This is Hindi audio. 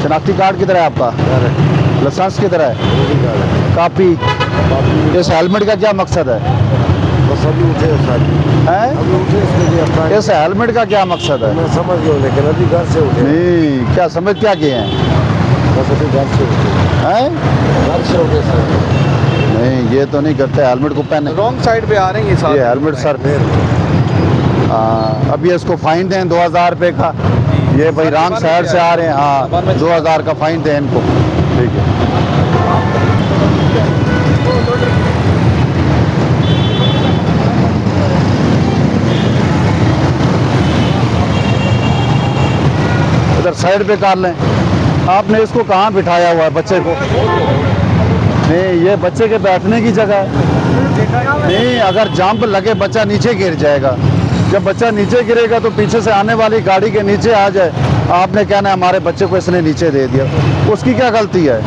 शनाख्ती कार्ड किधर है आपका? लाइसेंस किधर है? कापी? इस हेलमेट का क्या मकसद है? बस अभी उठे सर, हैं? अभी उठे, इसके लिए अपना इस हेलमेट का क्या मकसद है? मैं समझ गया, लेकिन अभी घर से उठे। नहीं, क्या समझ क्या किए हैं? बस अभी घर से उठे, हैं? घर से उठे सर। नहीं, ये तो नहीं करते, हेलमेट को पहने। रॉन्ग साइड पे आ रहे हैं ये ये हेलमेट सर, हाँ, अभी इसको फाइन दें 2000 रुपये का। ये भाई रॉन्ग साइड से आ रहे हैं, हाँ, 2000 का फाइन दें इनको। ठीक है। इधर साइड पे कर लें। आपने इसको कहाँ बिठाया हुआ है बच्चे को? नहीं, ये बच्चे के बैठने की जगह है। नहीं, अगर जंप लगे बच्चा नीचे गिर जाएगा। जब बच्चा नीचे गिरेगा तो पीछे से आने वाली गाड़ी के नीचे आ जाए, आपने कहना है हमारे बच्चे को इसने नीचे दे दिया। उसकी क्या गलती है?